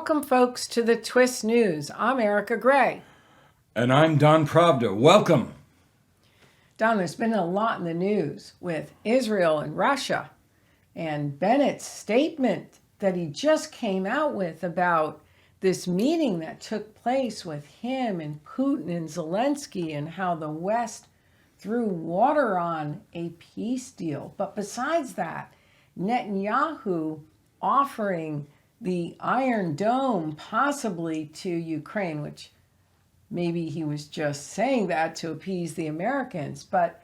Welcome, folks, to the Twist News. I'm Erika Grey. And I'm Don Pravda. Welcome. Don, there's been a lot in the news with Israel and Russia, and Bennett's statement that he just came out with about this meeting that took place with him and Putin and Zelensky, and how the West threw water on a peace deal. But besides that, Netanyahu offering the Iron Dome possibly to Ukraine, which maybe he was just saying that to appease the Americans. But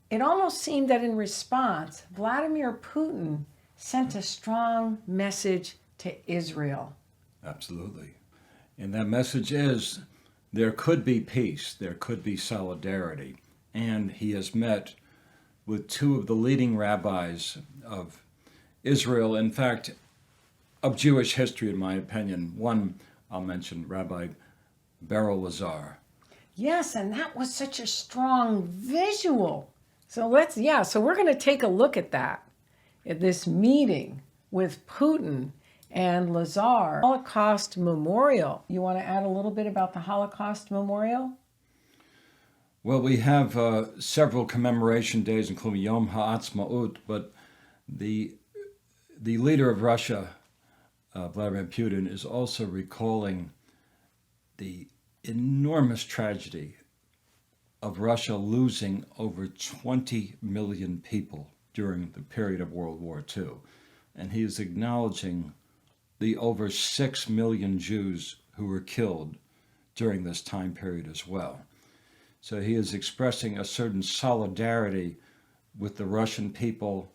it almost seemed that in response, Vladimir Putin sent a strong message to Israel. Absolutely. And that message is there could be peace, there could be solidarity. And he has met with two of the leading rabbis of Israel, in fact, of Jewish history, in my opinion. One, I'll mention, Rabbi Beryl Lazar. Yes, and that was such a strong visual. So we're going to take a look at that, at this meeting with Putin and Lazar. Holocaust Memorial. You want to add a little bit about the Holocaust Memorial? Well, we have several commemoration days, including Yom HaAtzmaut, but the leader of Russia, Vladimir Putin, is also recalling the enormous tragedy of Russia losing over 20 million people during the period of World War II. And he is acknowledging the over 6 million Jews who were killed during this time period as well. So he is expressing a certain solidarity with the Russian people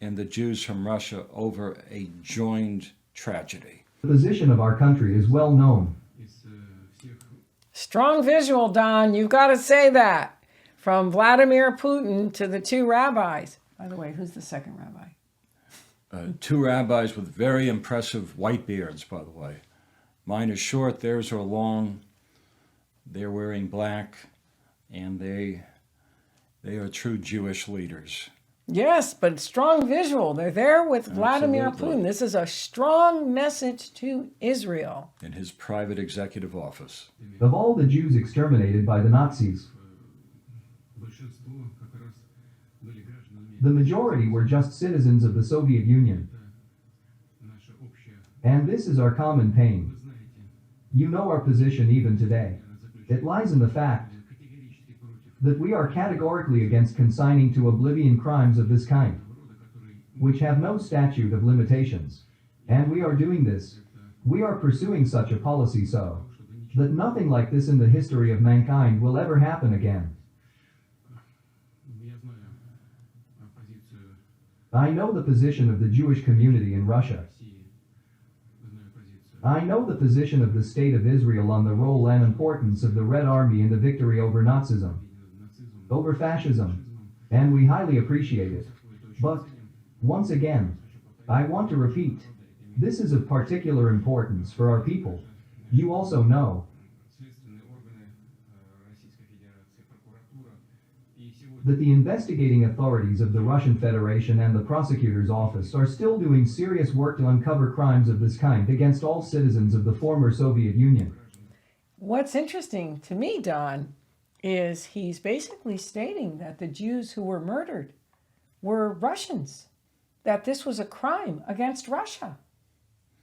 and the Jews from Russia over a joined tragedy. The position of our country is well known. Strong visual, Don. You've got to say that. From Vladimir Putin to the two rabbis. By the way, who's the second rabbi? Two rabbis with very impressive white beards, by the way. Mine is short, theirs are long. They're wearing black, and they are true Jewish leaders. Yes, but strong visual. They're there with Vladimir Absolutely. Putin. This is a strong message to Israel. In his private executive office. Of all the Jews exterminated by the Nazis, the majority were just citizens of the Soviet Union. And this is our common pain. You know our position even today. It lies in the fact that we are categorically against consigning to oblivion crimes of this kind, which have no statute of limitations. And we are doing this. We are pursuing such a policy so that nothing like this in the history of mankind will ever happen again. I know the position of the Jewish community in Russia. I know the position of the State of Israel on the role and importance of the Red Army in the victory over Nazism, over fascism, and we highly appreciate it. But, once again, I want to repeat, this is of particular importance for our people. You also know that the investigating authorities of the Russian Federation and the prosecutor's office are still doing serious work to uncover crimes of this kind against all citizens of the former Soviet Union. What's interesting to me, Don, is he's basically stating that the Jews who were murdered were Russians, that this was a crime against Russia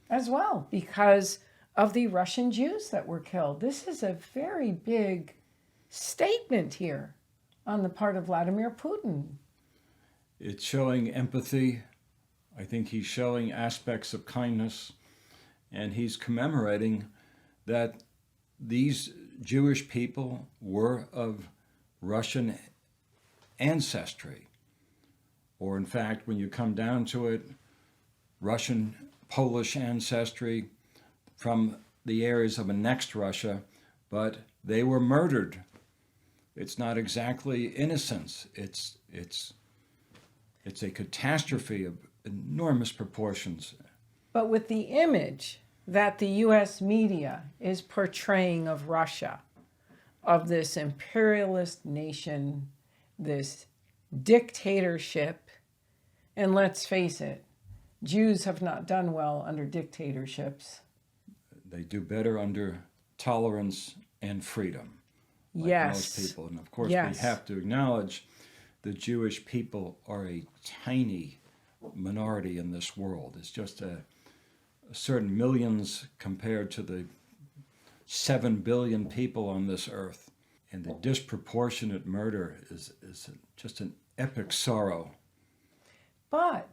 as well because of the Russian Jews that were killed. This is a very big statement here on the part of Vladimir Putin. It's showing empathy. I think he's showing aspects of kindness, and he's commemorating that these Jewish people were of Russian ancestry, or in fact, when you come down to it, Russian, Polish ancestry from the areas of annexed Russia, but they were murdered. It's not exactly innocence. It's a catastrophe of enormous proportions. But with the image that the U.S. media is portraying of Russia, of this imperialist nation, this dictatorship, and let's face it, Jews have not done well under dictatorships. They do better under tolerance and freedom, like Yes. most people. And of course, Yes. we have to acknowledge the Jewish people are a tiny minority in this world. It's just a certain millions compared to the 7 billion people on this earth. And the disproportionate murder is just an epic sorrow. But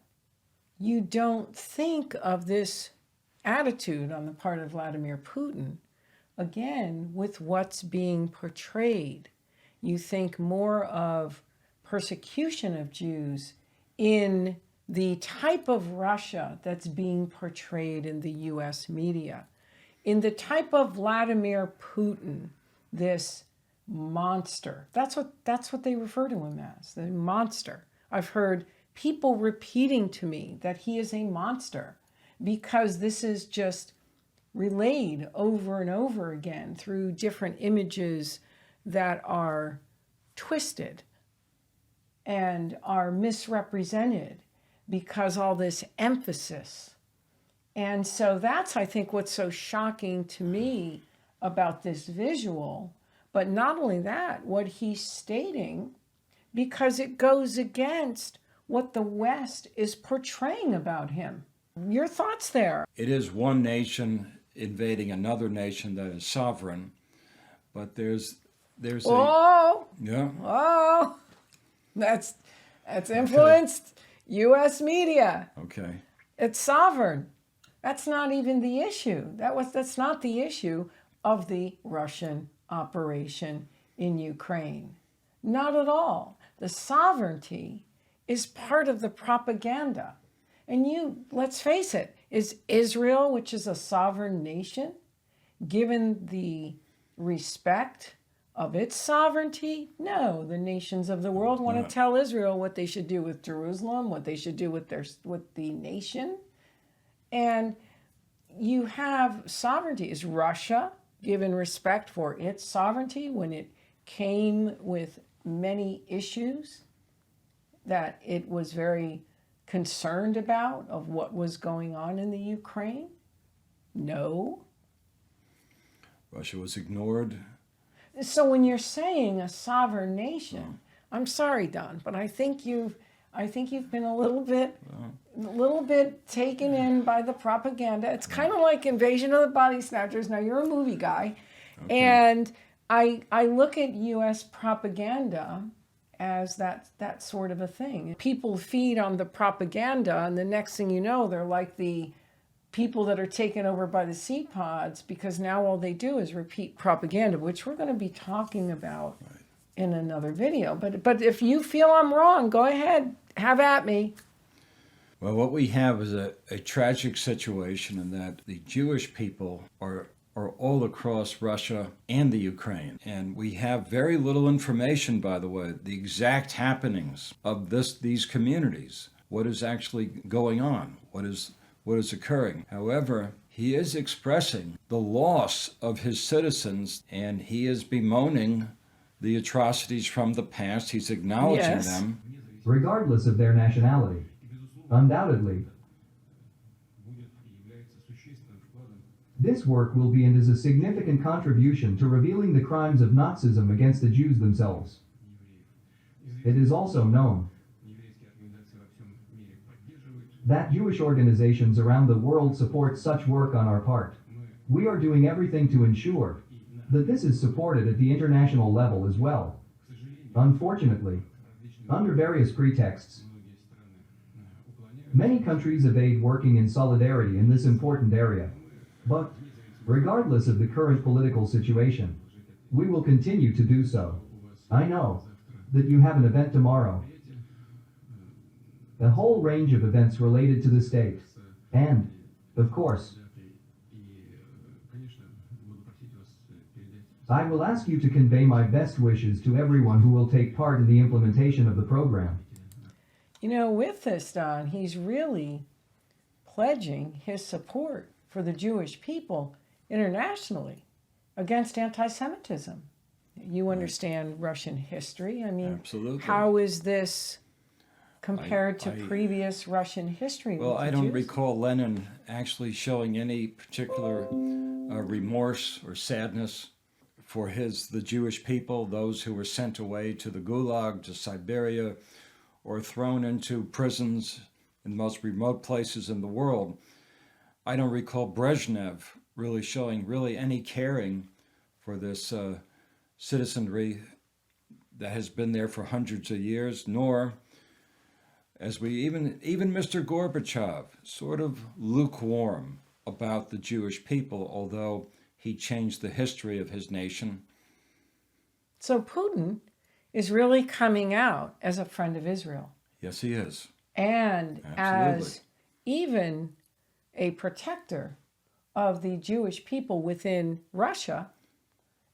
you don't think of this attitude on the part of Vladimir Putin, again, with what's being portrayed. You think more of persecution of Jews in the type of Russia that's being portrayed in the US media, in the type of Vladimir Putin, this monster. That's what they refer to him as, the monster. I've heard people repeating to me that he is a monster because this is just relayed over and over again through different images that are twisted and are misrepresented because all this emphasis. And so that's, I think, what's so shocking to me about this visual. But not only that, what he's stating, because it goes against what the West is portraying about him. Your thoughts there? It is one nation invading another nation that is sovereign, but there's Oh, yeah. oh, that's influenced U.S. media. Okay. It's sovereign. That's not even the issue. That's not the issue of the Russian operation in Ukraine. Not at all. The sovereignty is part of the propaganda. And let's face it, is Israel, which is a sovereign nation, given the respect of its sovereignty? No, the nations of the world want to tell Israel what they should do with Jerusalem, what they should do with the nation. And you have sovereignty. Is Russia given respect for its sovereignty when it came with many issues that it was very concerned about of what was going on in the Ukraine? No. Russia was ignored. So when you're saying a sovereign nation, I'm sorry, Don, but I think you've been a little bit taken in by the propaganda. It's kind of like Invasion of the Body Snatchers. Now you're a movie guy, and I look at U.S. propaganda as that sort of a thing. People feed on the propaganda, and the next thing you know, they're like the people that are taken over by the sea pods, because now all they do is repeat propaganda, which we're going to be talking about in another video. But if you feel I'm wrong, go ahead, have at me. Well, what we have is a tragic situation in that the Jewish people are all across Russia and the Ukraine. And we have very little information, by the way, the exact happenings of these communities, what is actually going on, what is occurring. However, he is expressing the loss of his citizens, and he is bemoaning the atrocities from the past. He's acknowledging them. Regardless of their nationality. Undoubtedly, this work will be and is a significant contribution to revealing the crimes of Nazism against the Jews themselves. It is also known that Jewish organizations around the world support such work on our part. We are doing everything to ensure that this is supported at the international level as well. Unfortunately, under various pretexts, many countries evade working in solidarity in this important area. But, regardless of the current political situation, we will continue to do so. I know that you have an event tomorrow, a whole range of events related to the state, and, of course, I will ask you to convey my best wishes to everyone who will take part in the implementation of the program. You know, with this, Don, he's really pledging his support for the Jewish people internationally against anti-Semitism. You understand Russian history. I mean, Absolutely. How is this compared to previous Russian history? Well, I don't recall Lenin actually showing any particular remorse or sadness for the Jewish people, those who were sent away to the Gulag, to Siberia, or thrown into prisons in the most remote places in the world. I don't recall Brezhnev really showing any caring for this citizenry that has been there for hundreds of years, nor, as we even Mr. Gorbachev, sort of lukewarm about the Jewish people, although he changed the history of his nation. So Putin is really coming out as a friend of Israel. Yes, he is. And Absolutely. as even a protector of the Jewish people within Russia,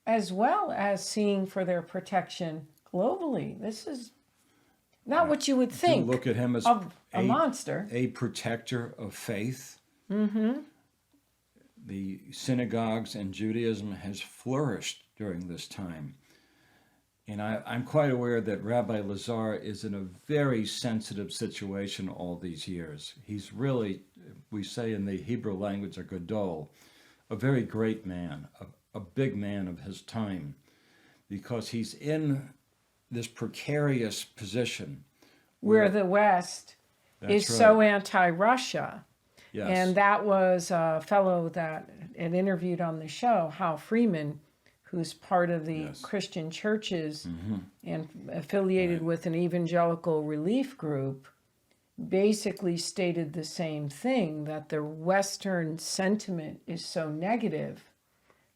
as well as seeing for their protection globally. This is not what you would think look at him as of a monster. A protector of faith. Mm-hmm. The synagogues and Judaism has flourished during this time. And I'm quite aware that Rabbi Lazar is in a very sensitive situation all these years. He's really, we say in the Hebrew language, a gadol, a very great man, a big man of his time, because he's in this precarious position. Where the West is so anti-Russia. Yes. And that was a fellow that had interviewed on the show, Hal Freeman, who's part of the Christian churches and affiliated with an evangelical relief group, basically stated the same thing, that the Western sentiment is so negative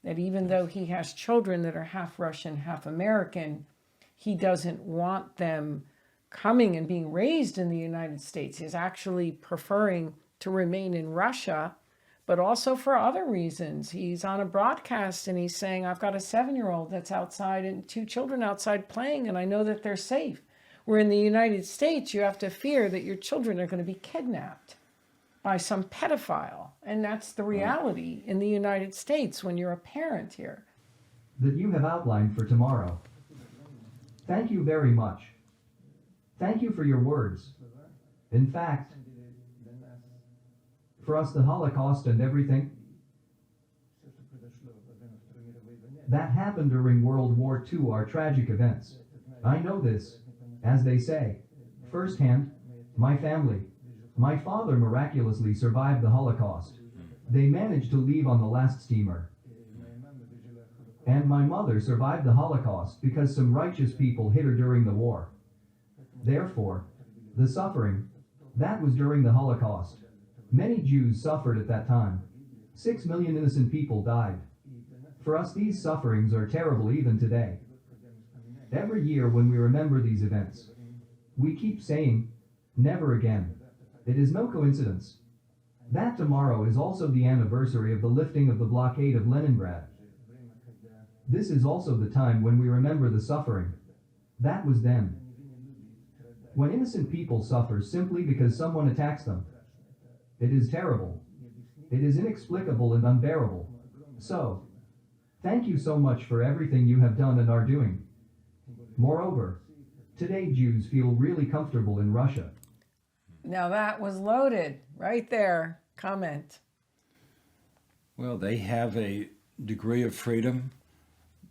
that even though he has children that are half Russian, half American, he doesn't want them coming and being raised in the United States. He's actually preferring to remain in Russia, but also for other reasons. He's on a broadcast and he's saying, I've got a 7-year-old that's outside and 2 children outside playing, and I know that they're safe. Where in the United States, you have to fear that your children are going to be kidnapped by some pedophile. And that's the reality in the United States when you're a parent here. That you have outlined for tomorrow. Thank you very much. Thank you for your words. In fact, for us, the Holocaust and everything that happened during World War II are tragic events. I know this, as they say, firsthand. My family, my father miraculously survived the Holocaust. They managed to leave on the last steamer. And my mother survived the Holocaust because some righteous people hit her during the war. Therefore, the suffering, that was during the Holocaust. Many Jews suffered at that time. 6 million innocent people died. For us, these sufferings are terrible even today. Every year when we remember these events, we keep saying, never again. It is no coincidence that tomorrow is also the anniversary of the lifting of the blockade of Leningrad. This is also the time when we remember the suffering. That was then. When innocent people suffer simply because someone attacks them, it is terrible. It is inexplicable and unbearable. So, thank you so much for everything you have done and are doing. Moreover, today Jews feel really comfortable in Russia. Now that was loaded right there. Comment. Well, they have a degree of freedom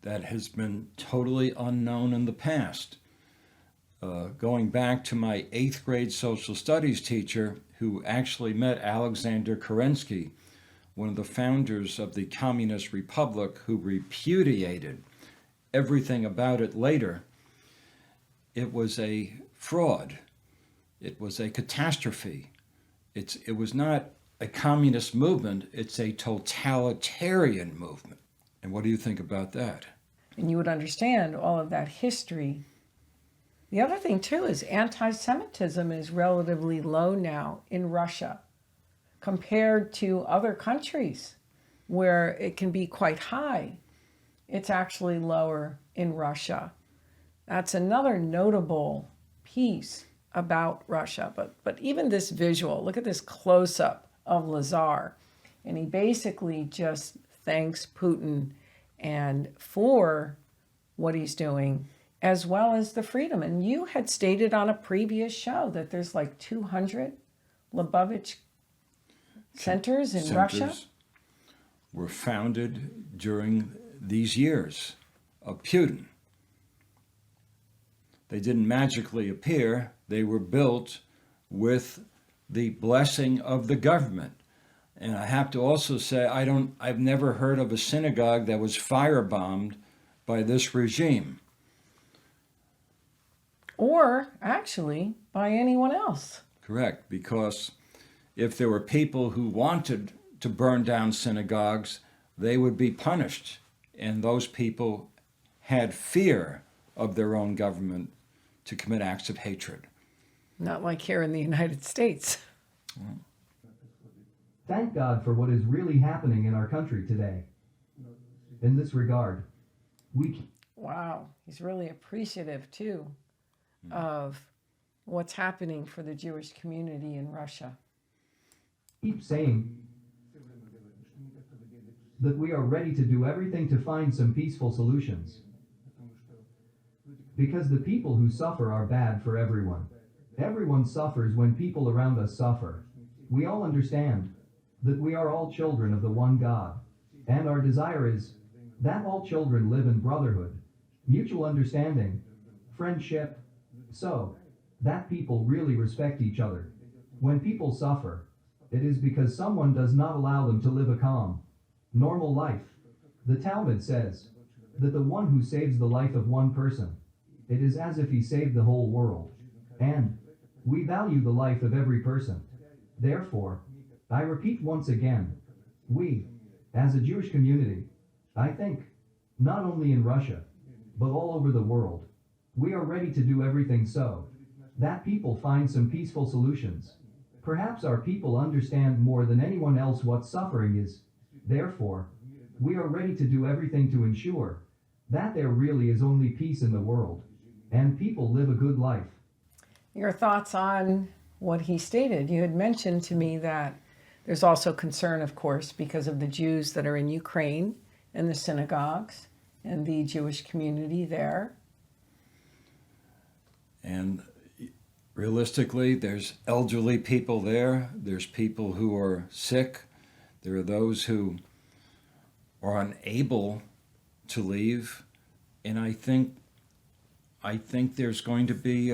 that has been totally unknown in the past. Going back to my 8th grade social studies teacher, who actually met Alexander Kerensky, one of the founders of the Communist Republic, who repudiated everything about it later. It was a fraud. It was a catastrophe. It was not a communist movement, it's a totalitarian movement. And what do you think about that? And you would understand all of that history. The other thing, too, is anti-Semitism is relatively low now in Russia compared to other countries where it can be quite high. It's actually lower in Russia. That's another notable piece about Russia. But even this visual, look at this close-up of Lazar. And he basically just thanks Putin and for what he's doing, as well as the freedom. And you had stated on a previous show that there's like 200 Lubavitch centers in Russia. were founded during these years of Putin. They didn't magically appear. They were built with the blessing of the government. And I have to also say, I've never heard of a synagogue that was firebombed by this regime. Or actually by anyone else. Correct, because if there were people who wanted to burn down synagogues, they would be punished. And those people had fear of their own government to commit acts of hatred. Not like here in the United States. Thank God for what is really happening in our country today. In this regard, we Wow, he's really appreciative too of what's happening for the Jewish community in Russia. keep saying that we are ready to do everything to find some peaceful solutions. Because the people who suffer are bad for everyone. Everyone suffers when people around us suffer. We all understand that we are all children of the one God, and our desire is that all children live in brotherhood, mutual understanding, friendship, so that people really respect each other. When people suffer, it is because someone does not allow them to live a calm, normal life. The Talmud says that the one who saves the life of one person, it is as if he saved the whole world. And we value the life of every person. Therefore, I repeat once again, we, as a Jewish community, I think, not only in Russia, but all over the world, we are ready to do everything so that people find some peaceful solutions. Perhaps our people understand more than anyone else what suffering is. Therefore, we are ready to do everything to ensure that there really is only peace in the world, and people live a good life. Your thoughts on what he stated? You had mentioned to me that there's also concern, of course, because of the Jews that are in Ukraine and the synagogues and the Jewish community there. And realistically, there's elderly people there. There's people who are sick. There are those who are unable to leave. And I think there's going to be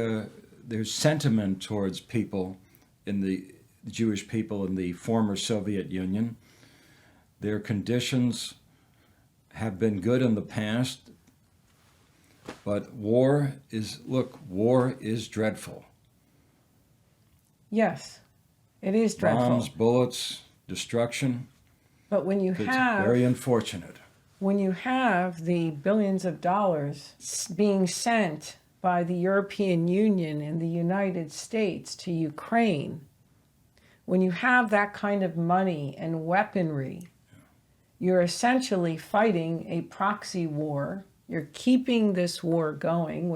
there's sentiment towards people in the Jewish people in the former Soviet Union. Their conditions have been good in the past, but war is dreadful. Yes, it is dreadful. Bombs, bullets, destruction. But when you It's have very unfortunate. when you have the billions of dollars being sent by the European Union and the United States to Ukraine, when you have that kind of money and weaponry, you're essentially fighting a proxy war. You're keeping this war going,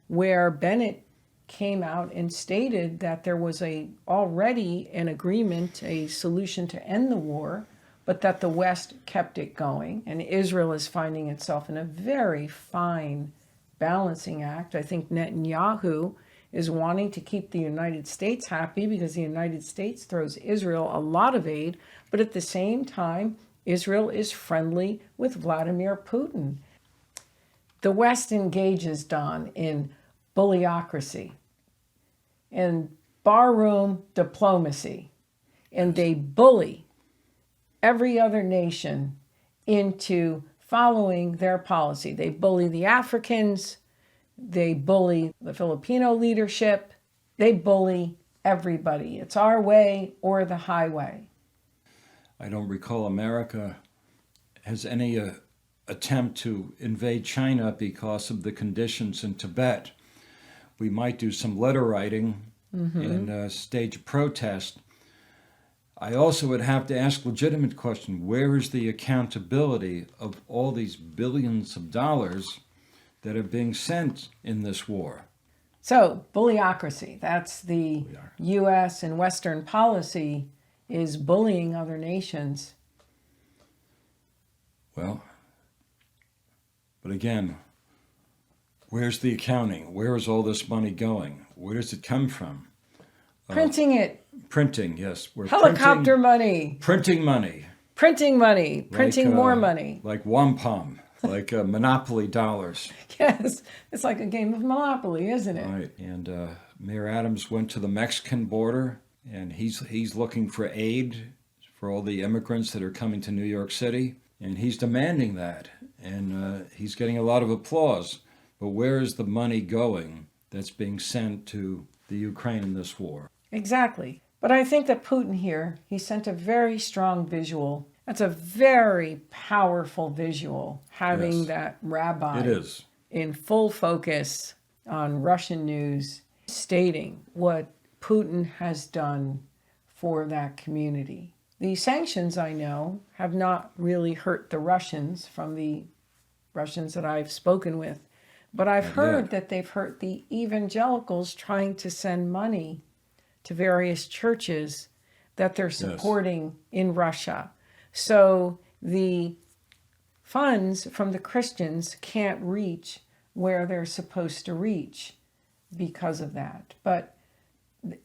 where Bennett came out and stated that there was already an agreement, a solution to end the war, but that the West kept it going. And Israel is finding itself in a very fine balancing act. I think Netanyahu is wanting to keep the United States happy because the United States throws Israel a lot of aid, but at the same time, Israel is friendly with Vladimir Putin. The West engages, Don, in bullyocracy and barroom diplomacy, and they bully every other nation into following their policy. They bully the Africans, they bully the Filipino leadership, they bully everybody. It's our way or the highway. I don't recall America has any attempt to invade China because of the conditions in Tibet. We might do some letter writing and stage a protest. I also would have to ask legitimate question, where is the accountability of all these billions of dollars that are being sent in this war? So, bullyocracy, that's the U.S. and Western policy, is bullying other nations. Well, but again, where's the accounting? Where is all this money going? Where does it come from? Printing it. Printing, yes. We're Helicopter money. Printing money. printing money, printing like, more money. like wampum, like monopoly dollars. Yes, it's like a game of Monopoly, isn't it? Right. And Mayor Adams went to the Mexican border, and he's looking for aid for all the immigrants that are coming to New York City, and he's demanding that, and he's getting a lot of applause. But where is the money going that's being sent to the Ukraine in this war? Exactly. But I think that Putin here, he sent a very strong visual. That's a very powerful visual, having Yes. that rabbi It is. in full focus on Russian news, stating what Putin has done for that community. The sanctions, I know, have not really hurt the Russians from the Russians that I've spoken with, but I've Not heard yet. that they've hurt the evangelicals trying to send money to various churches that they're supporting in Russia. So the funds from the Christians can't reach where they're supposed to reach because of that.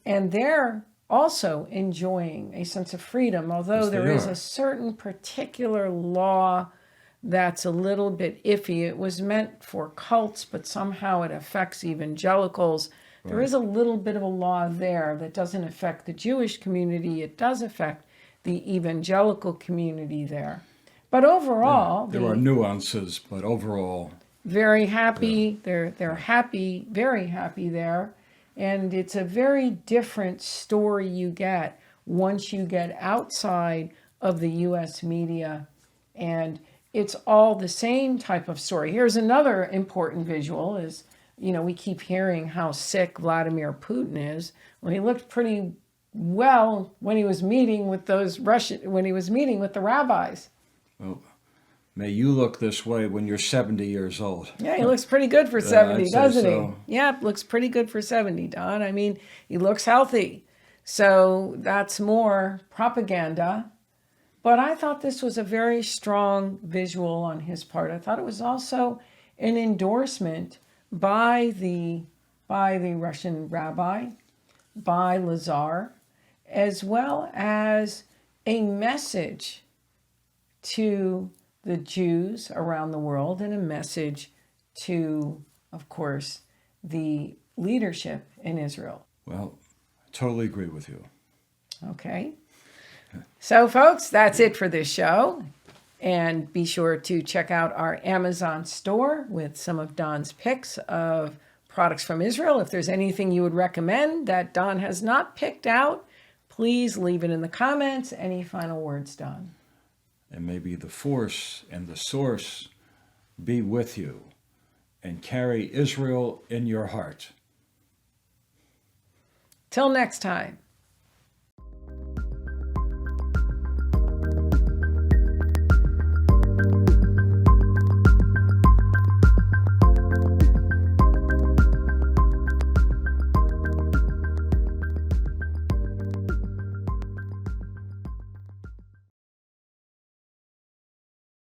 And they're also enjoying a sense of freedom, although Yes, they there is are. a certain particular law that's a little bit iffy. It was meant for cults, but somehow it affects evangelicals. There is a little bit of a law there that doesn't affect the Jewish community. It does affect the evangelical community there. But overall, There are nuances, but overall, very happy. They're happy, very happy there. And it's a very different story you get once you get outside of the US media, and it's all the same type of story. Here's another important visual is, we keep hearing how sick Vladimir Putin is. Well, he looked pretty well when he was meeting with the rabbis. well, may you look this way when you're 70 years old. Yeah, he looks pretty good for 70, I'd say doesn't so. he? Yeah, looks pretty good for 70, Don. I mean, he looks healthy. So that's more propaganda. But I thought this was a very strong visual on his part. I thought it was also an endorsement by the Russian rabbi, by Lazar, as well as a message to the Jews around the world and a message to, of course, the leadership in Israel. Well, I totally agree with you. Okay. So, folks, that's it for this show. And be sure to check out our Amazon store with some of Don's picks of products from Israel. If there's anything you would recommend that Don has not picked out, please leave it in the comments. Any final words, Don? And maybe the force and the source be with you and carry Israel in your heart. Till next time.